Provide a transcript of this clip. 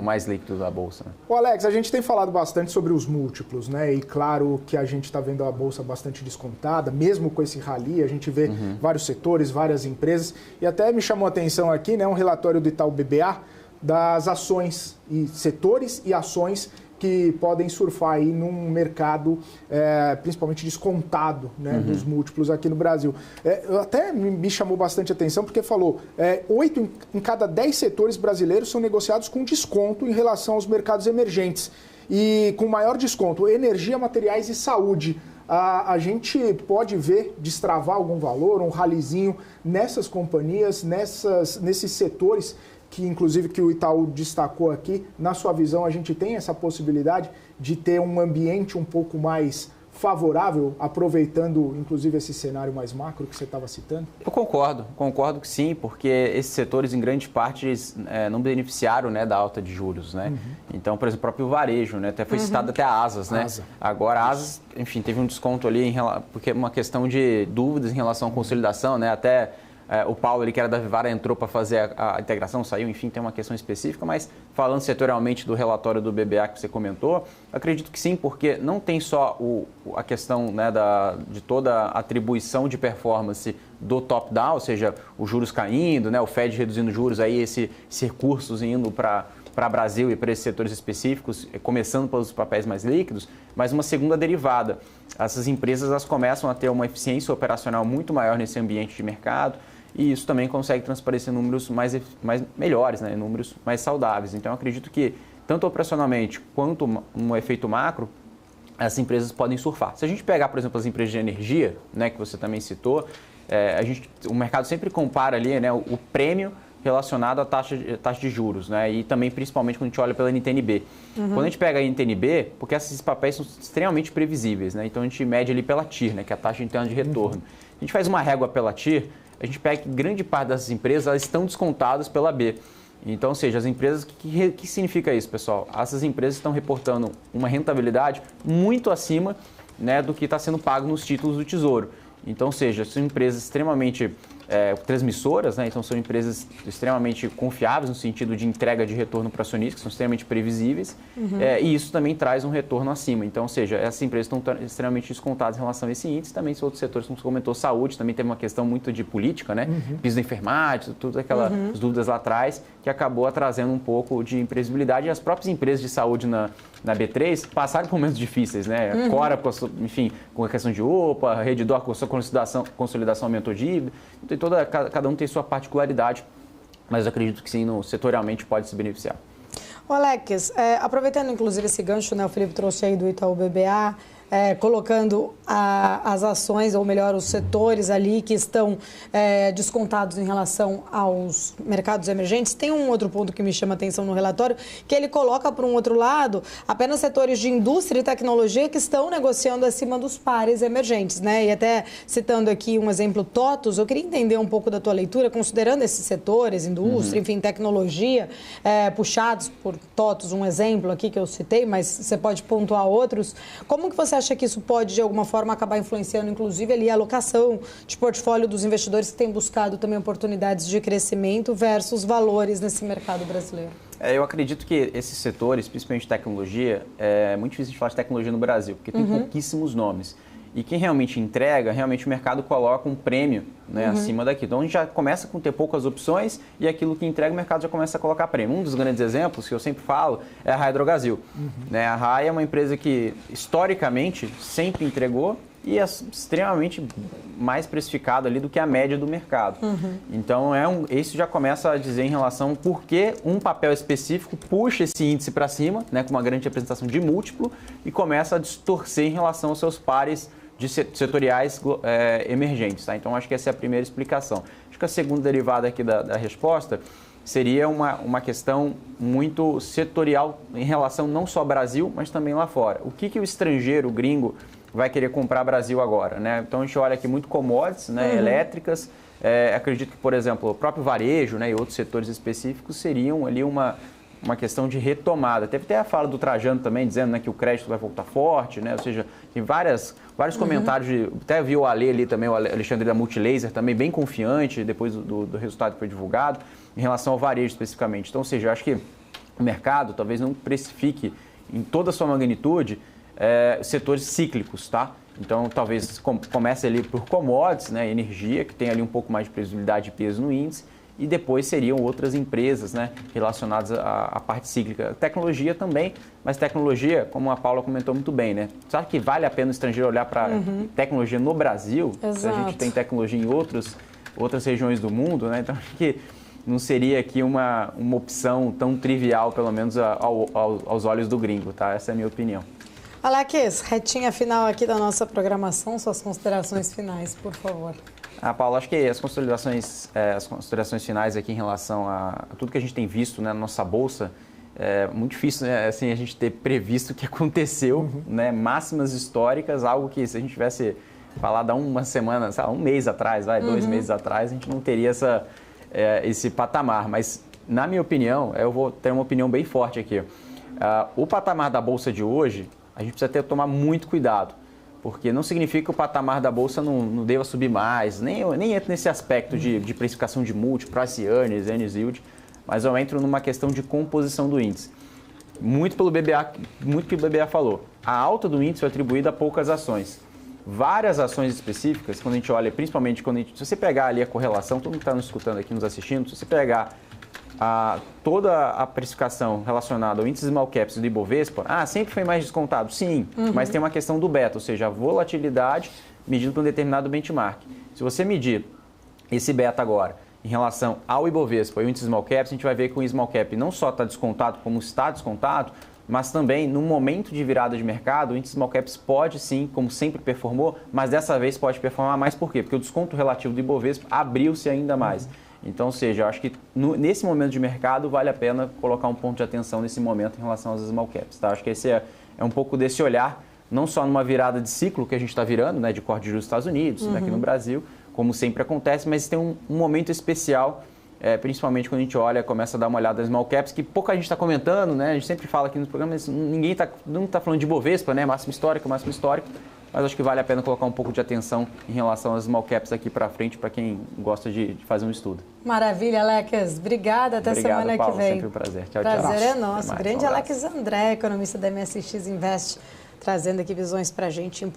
mais líquido da Bolsa. Né? Ô Alex, a gente tem falado bastante sobre os múltiplos, né? E claro que a gente está vendo a Bolsa bastante descontada, mesmo com esse rally, a gente vê vários setores, várias empresas. E até me chamou a atenção aqui, né, um relatório do Itaú BBA das ações e setores e ações que podem surfar aí num mercado principalmente descontado, né, dos múltiplos aqui no Brasil. Até me chamou bastante atenção porque falou 8 em cada 10 setores brasileiros são negociados com desconto em relação aos mercados emergentes. E com maior desconto, energia, materiais e saúde. A gente pode ver destravar algum valor, um ralizinho nessas companhias, nesses setores que inclusive que o Itaú destacou aqui. Na sua visão, a gente tem essa possibilidade de ter um ambiente um pouco mais favorável, aproveitando inclusive esse cenário mais macro que você estava citando? Eu concordo que sim, porque esses setores em grande parte não beneficiaram, né, da alta de juros, né? Então, por exemplo, o próprio varejo, né, até foi citado até a Asas, né? Agora a Asas, enfim, teve um desconto ali porque é uma questão de dúvidas em relação à consolidação, né? Até o Paulo, ele que era da Vivara, entrou para fazer a integração, saiu, enfim, tem uma questão específica, mas falando setorialmente do relatório do BBA que você comentou, acredito que sim, porque não tem só a questão, né, de toda a atribuição de performance do top-down, ou seja, os juros caindo, né, o Fed reduzindo juros, aí esses recursos indo para Brasil e para esses setores específicos, começando pelos papéis mais líquidos, mas uma segunda derivada. Essas empresas elas começam a ter uma eficiência operacional muito maior nesse ambiente de mercado, e isso também consegue transparecer números mais melhores, né? Números mais saudáveis. Então, eu acredito que, tanto operacionalmente quanto no efeito macro, essas empresas podem surfar. Se a gente pegar, por exemplo, as empresas de energia, né, que você também citou, o mercado sempre compara ali, né, o prêmio relacionado à taxa de juros, né? E também, principalmente, quando a gente olha pela NTN-B. Quando a gente pega a NTN-B, porque esses papéis são extremamente previsíveis, né? Então, a gente mede ali pela TIR, né, que é a taxa interna de retorno. A gente faz uma régua pela TIR, a gente pega que grande parte dessas empresas elas estão descontadas pela B. Então, ou seja, as empresas, o que significa isso, pessoal? Essas empresas estão reportando uma rentabilidade muito acima, né, do que está sendo pago nos títulos do Tesouro. Então, ou seja, são empresas extremamente transmissoras, né? Então são empresas extremamente confiáveis no sentido de entrega de retorno para acionistas, que são extremamente previsíveis, e isso também traz um retorno acima. Então, ou seja, essas empresas estão extremamente descontadas em relação a esse índice. Também são outros setores, como você comentou, saúde, também teve uma questão muito de política, né? Piso da enfermagem, todas aquelas dúvidas lá atrás, que acabou trazendo um pouco de imprevisibilidade. E as próprias empresas de saúde na B3 passaram por momentos difíceis, né? Cora, enfim, com a questão de OPA, Redditor com a sua consolidação aumentou dívida. Então, cada um tem sua particularidade, mas eu acredito que sim, setorialmente pode se beneficiar. O Alex, aproveitando inclusive esse gancho, né, o Felipe trouxe aí do Itaú BBA, colocando as ações, ou melhor, os setores ali que estão descontados em relação aos mercados emergentes. Tem um outro ponto que me chama a atenção no relatório, que ele coloca, por um outro lado, apenas setores de indústria e tecnologia que estão negociando acima dos pares emergentes, né? E até citando aqui um exemplo, TOTVS, eu queria entender um pouco da tua leitura, considerando esses setores, indústria, enfim, tecnologia, puxados por TOTVS, um exemplo aqui que eu citei, mas você pode pontuar outros. Como que você acha que isso pode, de alguma forma, acabar influenciando, inclusive, ali a alocação de portfólio dos investidores que têm buscado também oportunidades de crescimento versus valores nesse mercado brasileiro? Eu acredito que esses setores, principalmente tecnologia, é muito difícil de falar de tecnologia no Brasil, porque tem pouquíssimos nomes. E quem realmente entrega, realmente o mercado coloca um prêmio, né, acima daquilo. Então a gente já começa com ter poucas opções e aquilo que entrega o mercado já começa a colocar prêmio. Um dos grandes exemplos que eu sempre falo é a Raia Drogasil. Né, a Raia é uma empresa que historicamente sempre entregou e é extremamente mais precificado ali do que a média do mercado. Então isso já começa a dizer em relação por que um papel específico puxa esse índice para cima, né, com uma grande representação de múltiplo, e começa a distorcer em relação aos seus pares de setoriais emergentes. Tá? Então, acho que essa é a primeira explicação. Acho que a segunda derivada aqui da resposta seria uma questão muito setorial em relação não só ao Brasil, mas também lá fora. O que o estrangeiro, o gringo, vai querer comprar Brasil agora? Né? Então, a gente olha aqui muito commodities, né, elétricas. Acredito que, por exemplo, o próprio varejo, né, e outros setores específicos seriam ali uma questão de retomada. Teve até a fala do Trajano também, dizendo, né, que o crédito vai voltar forte, né? Ou seja, tem vários comentários, até vi o Ale ali também, o Alexandre da Multilaser também bem confiante depois do resultado que foi divulgado, em relação ao varejo especificamente. Então, ou seja, eu acho que o mercado talvez não precifique em toda a sua magnitude setores cíclicos, tá? Então, talvez comece ali por commodities, né, energia, que tem ali um pouco mais de previsibilidade e peso no índice, e depois seriam outras empresas, né, relacionadas à parte cíclica. Tecnologia também, mas tecnologia, como a Paula comentou muito bem, né? Sabe que vale a pena o estrangeiro olhar para tecnologia no Brasil? Exato. Se a gente tem tecnologia em outras regiões do mundo, né? Então, acho que não seria aqui uma opção tão trivial, pelo menos aos olhos do gringo, tá? Essa é a minha opinião. Alex, retinha final aqui da nossa programação, suas considerações finais, por favor. Paula, acho que as considerações finais aqui em relação a tudo que a gente tem visto, né, na nossa bolsa, é muito difícil, né, assim, a gente ter previsto o que aconteceu, né, máximas históricas, algo que se a gente tivesse falado há uma semana, sabe, um mês atrás, 2 meses atrás, a gente não teria esse patamar. Mas, na minha opinião, eu vou ter uma opinião bem forte aqui. O patamar da bolsa de hoje, a gente precisa tomar muito cuidado. Porque não significa que o patamar da bolsa não deva subir mais, nem entra nesse aspecto de precificação de múltiplo, price earnings, earnings yield, mas eu entro numa questão de composição do índice. Muito que o BBA falou. A alta do índice foi atribuída a poucas ações. Várias ações específicas, quando a gente olha, principalmente se você pegar ali a correlação, todo mundo que está nos escutando aqui, nos assistindo, se você pegar toda a precificação relacionada ao índice small caps do Ibovespa, sempre foi mais descontado? Sim, mas tem uma questão do beta, ou seja, a volatilidade medida por um determinado benchmark. Se você medir esse beta agora em relação ao Ibovespa e o índice small caps, a gente vai ver que o small cap não só está descontado como está descontado, mas também no momento de virada de mercado, o índice small caps pode sim, como sempre performou, mas dessa vez pode performar mais. Por quê? Porque o desconto relativo do Ibovespa abriu-se ainda mais. Então, ou seja, eu acho que nesse momento de mercado vale a pena colocar um ponto de atenção nesse momento em relação aos small caps. Tá? Acho que esse é um pouco desse olhar, não só numa virada de ciclo que a gente está virando, né, de corte de juros dos Estados Unidos, né, aqui no Brasil, como sempre acontece, mas tem um momento especial, principalmente quando a gente começa a dar uma olhada nas small caps, que pouca gente está comentando, né? A gente sempre fala aqui nos programas, ninguém está falando de Ibovespa, né? Máximo histórico, mas acho que vale a pena colocar um pouco de atenção em relação às small caps aqui para frente, para quem gosta de fazer um estudo. Maravilha, Alex. Obrigada. Até semana Paulo, que vem. Sempre um prazer. Tchau, prazer tchau. É nosso. Grande Alex André, economista da MSX Invest, trazendo aqui visões para a gente importantes.